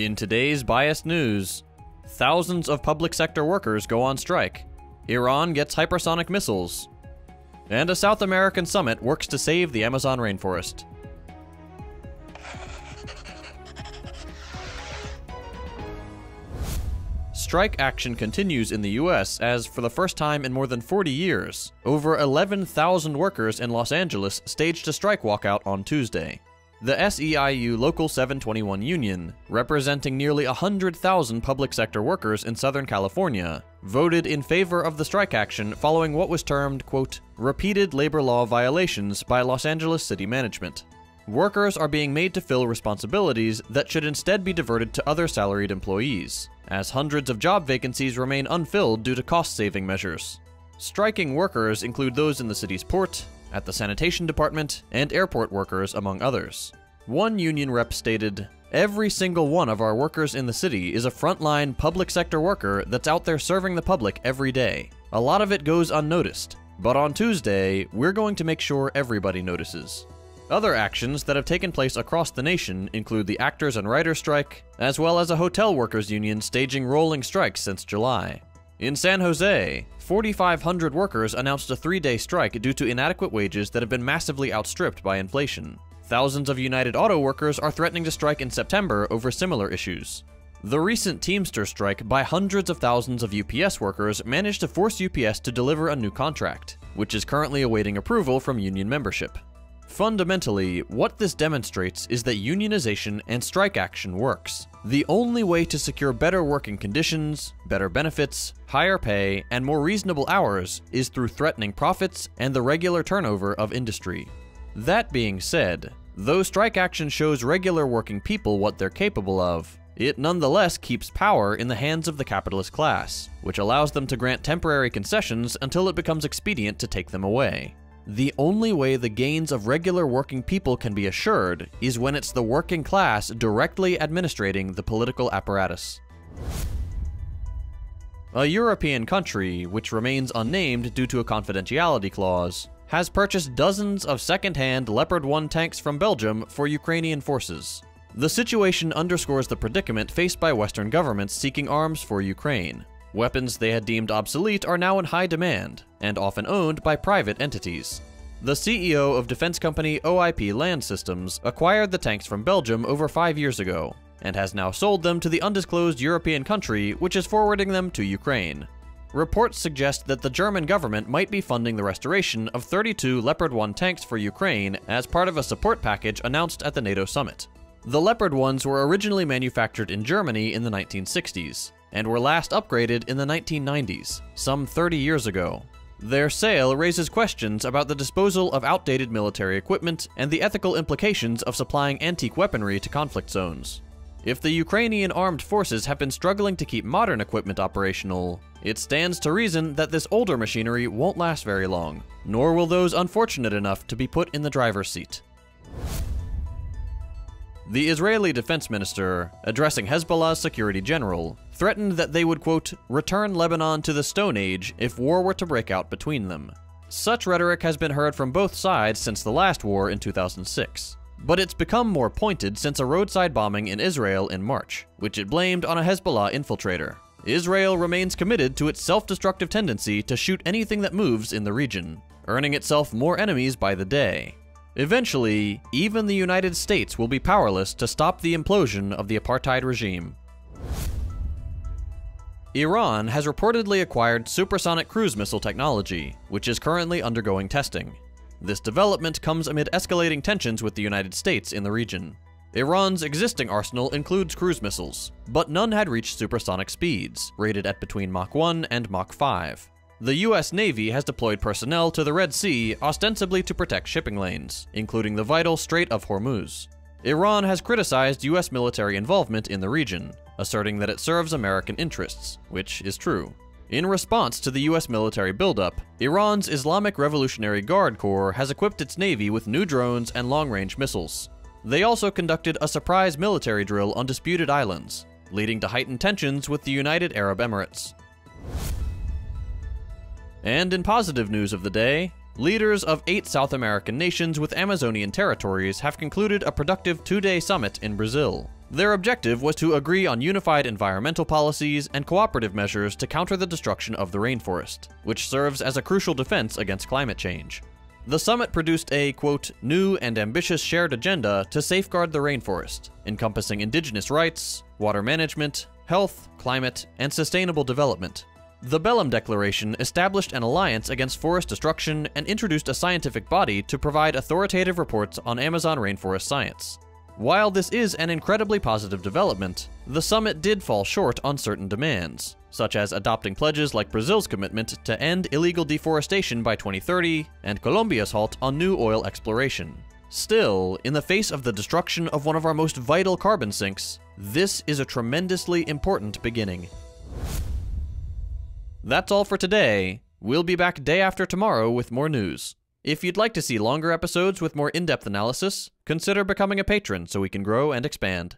In today's biased news, thousands of public sector workers go on strike. Iran gets hypersonic missiles. And a South American summit works to save the Amazon rainforest. Strike action continues in the US as, for the first time in more than 40 years, over 11,000 workers in Los Angeles staged a strike walkout on Tuesday. The SEIU Local 721 union, representing nearly 100,000 public sector workers in Southern California, voted in favor of the strike action following what was termed, quote, repeated labor law violations by Los Angeles city management. Workers are being made to fill responsibilities that should instead be diverted to other salaried employees, as hundreds of job vacancies remain unfilled due to cost-saving measures. Striking workers include those in the city's port, at the sanitation department, and airport workers, among others. One union rep stated, "Every single one of our workers in the city is a frontline public sector worker that's out there serving the public every day. A lot of it goes unnoticed, but on Tuesday, we're going to make sure everybody notices." Other actions that have taken place across the nation include the actors and writers strike, as well as a hotel workers union staging rolling strikes since July. In San Jose, 4,500 workers announced a 3-day strike due to inadequate wages that have been massively outstripped by inflation. Thousands of United Auto workers are threatening to strike in September over similar issues. The recent Teamster strike by hundreds of thousands of UPS workers managed to force UPS to deliver a new contract, which is currently awaiting approval from union membership. Fundamentally, what this demonstrates is that unionization and strike action works. The only way to secure better working conditions, better benefits, higher pay, and more reasonable hours is through threatening profits and the regular turnover of industry. That being said, though strike action shows regular working people what they're capable of, it nonetheless keeps power in the hands of the capitalist class, which allows them to grant temporary concessions until it becomes expedient to take them away. The only way the gains of regular working people can be assured is when it's the working class directly administrating the political apparatus. A European country, which remains unnamed due to a confidentiality clause, has purchased dozens of second-hand Leopard 1 tanks from Belgium for Ukrainian forces. The situation underscores the predicament faced by Western governments seeking arms for Ukraine. Weapons they had deemed obsolete are now in high demand, and often owned by private entities. The CEO of defense company OIP Land Systems acquired the tanks from Belgium over 5 years ago, and has now sold them to the undisclosed European country which is forwarding them to Ukraine. Reports suggest that the German government might be funding the restoration of 32 Leopard 1 tanks for Ukraine as part of a support package announced at the NATO summit. The Leopard 1s were originally manufactured in Germany in the 1960s, and were last upgraded in the 1990s, some 30 years ago. Their sale raises questions about the disposal of outdated military equipment and the ethical implications of supplying antique weaponry to conflict zones. If the Ukrainian armed forces have been struggling to keep modern equipment operational, it stands to reason that this older machinery won't last very long, nor will those unfortunate enough to be put in the driver's seat. The Israeli defense minister, addressing Hezbollah's security general, threatened that they would, quote, return Lebanon to the Stone Age if war were to break out between them. Such rhetoric has been heard from both sides since the last war in 2006. But it's become more pointed since a roadside bombing in Israel in March, which it blamed on a Hezbollah infiltrator. Israel remains committed to its self-destructive tendency to shoot anything that moves in the region, earning itself more enemies by the day. Eventually, even the United States will be powerless to stop the implosion of the apartheid regime. Iran has reportedly acquired supersonic cruise missile technology, which is currently undergoing testing. This development comes amid escalating tensions with the United States in the region. Iran's existing arsenal includes cruise missiles, but none had reached supersonic speeds, rated at between Mach 1 and Mach 5. The US Navy has deployed personnel to the Red Sea ostensibly to protect shipping lanes, including the vital Strait of Hormuz. Iran has criticized US military involvement in the region, asserting that it serves American interests, which is true. In response to the US military buildup, Iran's Islamic Revolutionary Guard Corps has equipped its navy with new drones and long-range missiles. They also conducted a surprise military drill on disputed islands, leading to heightened tensions with the United Arab Emirates. And in positive news of the day, Leaders of 8 South American nations with Amazonian territories have concluded a productive 2-day summit in Brazil. Their objective was to agree on unified environmental policies and cooperative measures to counter the destruction of the rainforest, which serves as a crucial defense against climate change. The summit produced a, quote, new and ambitious shared agenda to safeguard the rainforest, encompassing indigenous rights, water management, health, climate, and sustainable development. The Belém Declaration established an alliance against forest destruction and introduced a scientific body to provide authoritative reports on Amazon rainforest science. While this is an incredibly positive development, the summit did fall short on certain demands, such as adopting pledges like Brazil's commitment to end illegal deforestation by 2030 and Colombia's halt on new oil exploration. Still, in the face of the destruction of one of our most vital carbon sinks, this is a tremendously important beginning. That's all for today. We'll be back day after tomorrow with more news. If you'd like to see longer episodes with more in-depth analysis, consider becoming a patron so we can grow and expand.